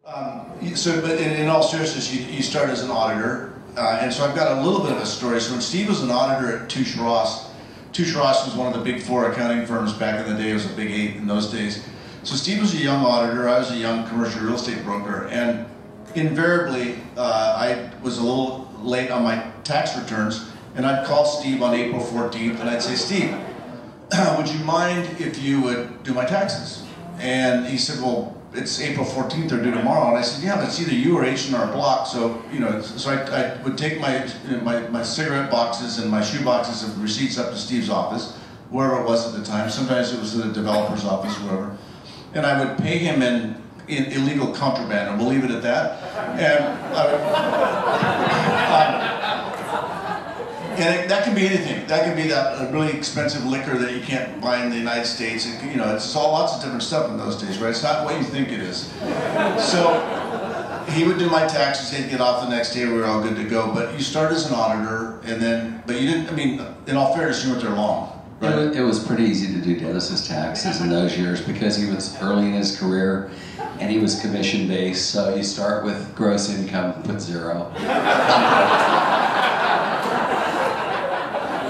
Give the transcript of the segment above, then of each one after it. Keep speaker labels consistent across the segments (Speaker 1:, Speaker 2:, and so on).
Speaker 1: But in all seriousness, you start as an auditor, and so I've got a little bit of a story. So when Steve was an auditor at Touche Ross was one of the big four accounting firms back in the day. It was a big eight in those days. So Steve was a young auditor, I was a young commercial real estate broker, and invariably I was a little late on my tax returns, and I'd call Steve on April 14th and I'd say, Steve, would you mind if you would do my taxes? And he said, well, it's April 14th, they're due tomorrow. And I said, yeah, but it's either you or H&R Block. So, so I would take my cigarette boxes and my shoe boxes of receipts up to Steve's office, wherever it was at the time. Sometimes it was in the developer's office, wherever. And I would pay him in illegal contraband, and we'll leave it at that. And that can be anything. That can be that really expensive liquor that you can't buy in the United States. It's all lots of different stuff in those days, right? It's not what you think it is. So he would do my taxes. He'd get off the next day. We were all good to go. But you start as an auditor, but you didn't. I mean, in all fairness, you weren't there long. Right?
Speaker 2: It was pretty easy to do Dennis's taxes in those years because he was early in his career and he was commission based. So you start with gross income, put 0.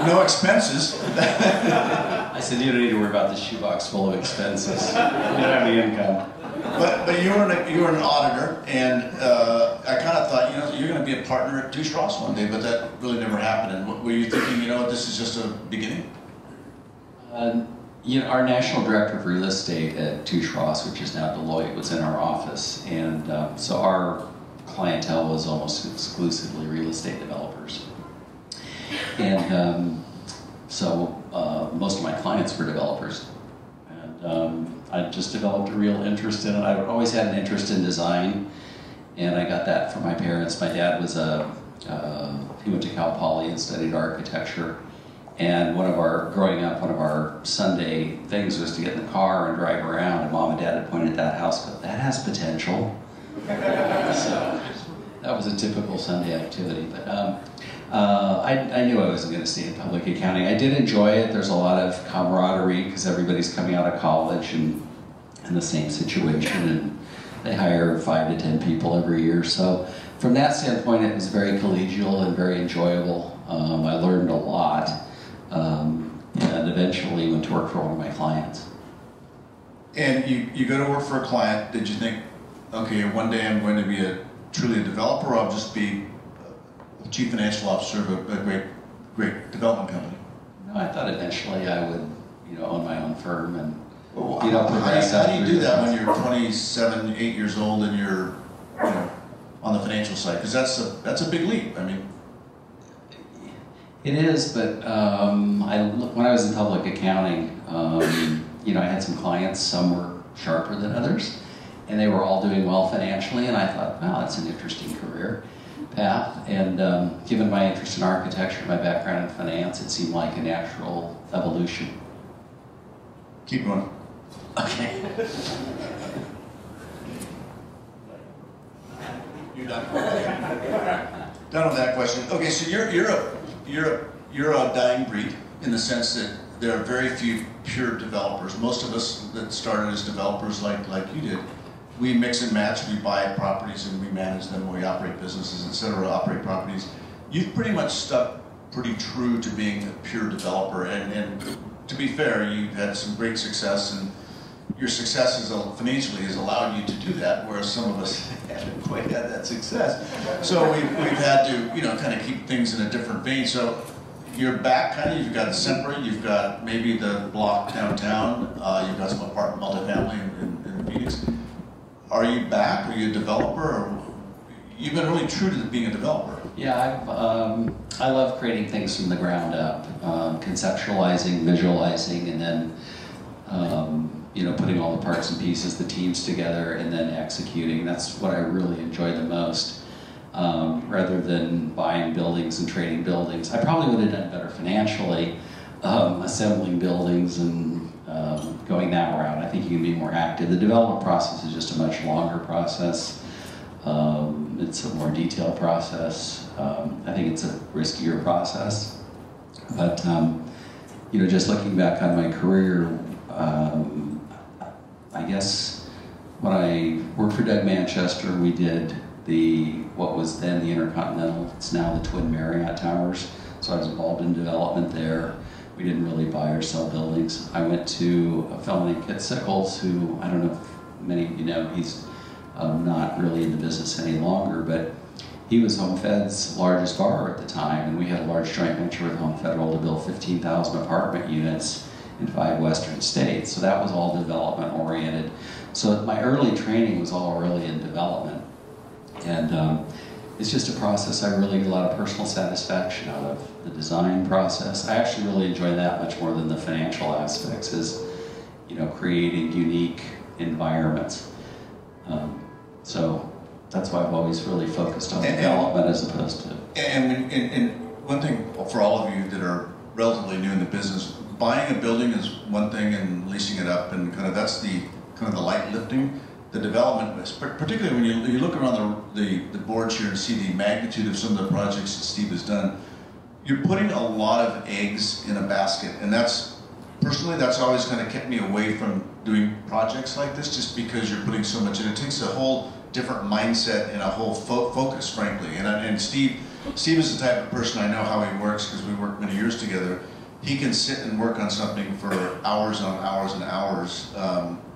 Speaker 1: No expenses.
Speaker 2: I said, you don't need to worry about the shoebox full of expenses. You don't have the income.
Speaker 1: But you were an auditor, and I kind of thought, you're going to be a partner at Touche Ross one day, but that really never happened. And were you thinking, this is just a beginning?
Speaker 2: Our national director of real estate at Touche Ross, which is now Deloitte, was in our office, and so our clientele was almost exclusively real estate developers. And so most of my clients were developers. And I just developed a real interest in it. I always had an interest in design, and I got that from my parents. My dad was he went to Cal Poly and studied architecture. And growing up, one of our Sunday things was to get in the car and drive around, and Mom and Dad had pointed at that house, but that has potential. So that was a typical Sunday activity. But I knew I wasn't going to stay in public accounting. I did enjoy it. There's a lot of camaraderie because everybody's coming out of college and in the same situation, and they hire 5 to 10 people every year. So from that standpoint, it was very collegial and very enjoyable. I learned a lot, and eventually went to work for one of my clients.
Speaker 1: And you go to work for a client. Did you think, okay, one day I'm going to be truly a developer, or I'll just be chief financial officer of a great development company?
Speaker 2: No, I thought eventually I would, own my own firm and,
Speaker 1: progress. How do you do that when you're 27, 8 years old and you're, on the financial side? Because that's a big leap. I mean,
Speaker 2: it is, but when I was in public accounting, I had some clients. Some were sharper than others, and they were all doing well financially. And I thought, wow, that's an interesting career path, and given my interest in architecture, my background in finance, it seemed like a natural evolution.
Speaker 1: Keep going.
Speaker 2: Okay.
Speaker 1: You're done. Done with that question. Okay, so you're a dying breed in the sense that there are very few pure developers. Most of us that started as developers like you did, we mix and match, we buy properties and we manage them, we operate businesses, etc., operate properties. You've pretty much stuck pretty true to being a pure developer, and to be fair, you've had some great success, and your success financially has allowed you to do that, whereas some of us haven't quite had that success. So we've had to, kind of keep things in a different vein. So you're back, kind of, you've got Sempra, you've got maybe the block downtown, you've got some apartment multifamily in Phoenix. Are you back? Are you a developer? Or you've been really true to being a developer.
Speaker 2: Yeah, I love creating things from the ground up, conceptualizing, visualizing, and then putting all the parts and pieces, the teams together, and then executing. That's what I really enjoy the most. Rather than buying buildings and trading buildings, I probably would have done better financially, assembling buildings and going that route. I think you can be more active. The development process is just a much longer process. It's a more detailed process. I think it's a riskier process. But just looking back on my career, I guess when I worked for Doug Manchester, we did what was then the Intercontinental, it's now the Twin Marriott Towers. So I was involved in development there. We didn't really buy or sell buildings. I went to a fellow named Kit Sickles, who, I don't know if many of you know, he's not really in the business any longer, but he was Home Fed's largest borrower at the time, and we had a large joint venture with Home Federal to build 15,000 apartment units in 5 western states. So that was all development oriented. So my early training was all really in development. And it's just a process I really get a lot of personal satisfaction out of. The design process, I actually really enjoy that much more than the financial aspects, is, you know, creating unique environments. So that's why I've always really focused on development as opposed to...
Speaker 1: And one thing for all of you that are relatively new in the business, buying a building is one thing and leasing it up, and kind of that's the light lifting. The development, particularly when you look around the boards here and see the magnitude of some of the projects that Steve has done, you're putting a lot of eggs in a basket, and personally that's always kind of kept me away from doing projects like this, just because you're putting so much in. It takes a whole different mindset and a whole focus, frankly. And Steve is the type of person, I know how he works because we worked many years together. He can sit and work on something for hours on hours and hours.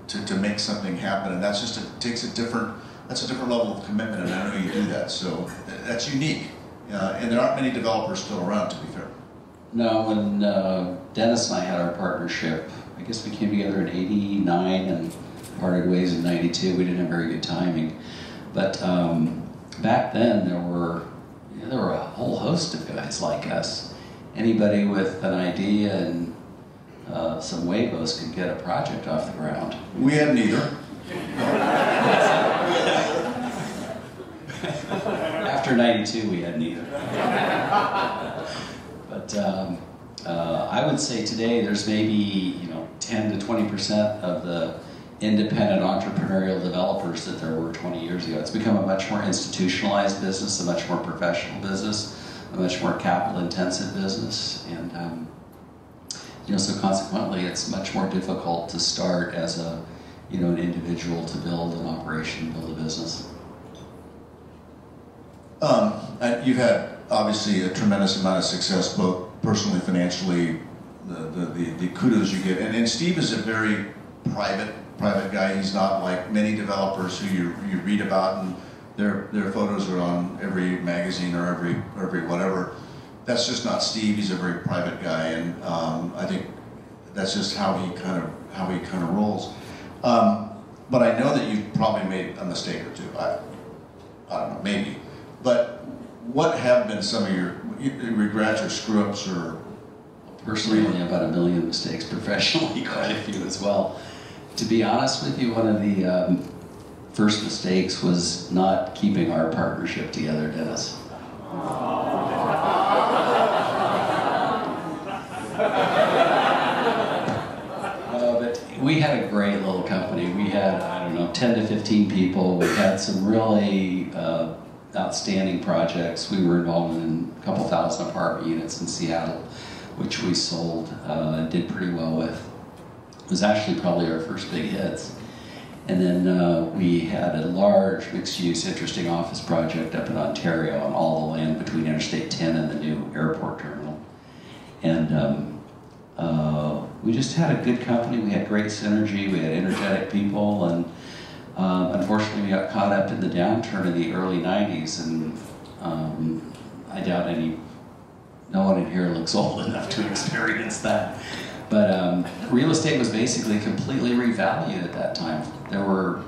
Speaker 1: To make something happen, and that's a different level of commitment, and I know you do that, so that's unique. And there aren't many developers still around, to be fair.
Speaker 2: No, when Dennis and I had our partnership, I guess we came together in '89 and parted ways in '92. We didn't have very good timing, but back then there were a whole host of guys like us. Anybody with an idea and some huevos could get a project off the ground.
Speaker 1: We had neither.
Speaker 2: After '92, we had neither. But I would say today there's maybe 10 to 20% of the independent entrepreneurial developers that there were 20 years ago. It's become a much more institutionalized business, a much more professional business, a much more capital-intensive business, and so consequently, it's much more difficult to start as an individual to build an operation, build a business.
Speaker 1: You've had obviously a tremendous amount of success, both personally, financially. The kudos you get, and Steve is a very private guy. He's not like many developers who you read about, and their photos are on every magazine or every whatever. That's just not Steve. He's a very private guy, and I think that's just how he kind of rolls. But I know that you've probably made a mistake or two. I don't know, maybe. But what have been some of your regrets or screw-ups or?
Speaker 2: Personally, only about 1 million mistakes. Professionally, quite a few as well. To be honest with you, one of the first mistakes was not keeping our partnership together, Dennis. But we had a great little company. We had, 10 to 15 people. We had some really outstanding projects. We were involved in a couple thousand apartment units in Seattle, which we sold and did pretty well with. It was actually probably our first big hits. And then we had a large mixed-use, interesting office project up in Ontario on all the land between Interstate 10 and the new airport terminal. And we just had a good company. We had great synergy. We had energetic people. And unfortunately, we got caught up in the downturn in the early 90s. And I doubt no one in here looks old enough to experience that. But real estate was basically completely revalued at that time. There were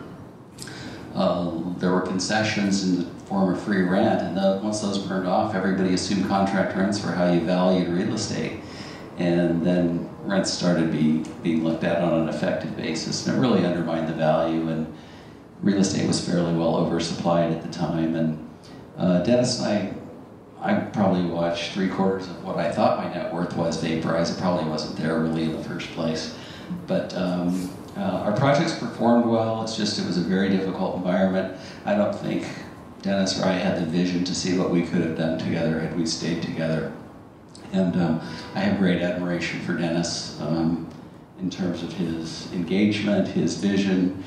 Speaker 2: concessions in the form of free rent, and once those burned off, everybody assumed contract rents for how you valued real estate. And then rents started being looked at on an effective basis, and it really undermined the value, and real estate was fairly well oversupplied at the time. And Dennis and I probably watched 3/4 of what I thought my net worth was vaporize. It probably wasn't there really in the first place. But our projects performed well. It's just, it was a very difficult environment. I don't think Dennis or I had the vision to see what we could have done together had we stayed together. And I have great admiration for Dennis in terms of his engagement, his vision,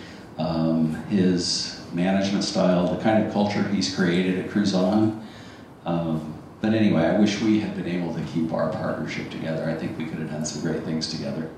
Speaker 2: his management style, the kind of culture he's created at Cruise On. But anyway, I wish we had been able to keep our partnership together. I think we could have done some great things together.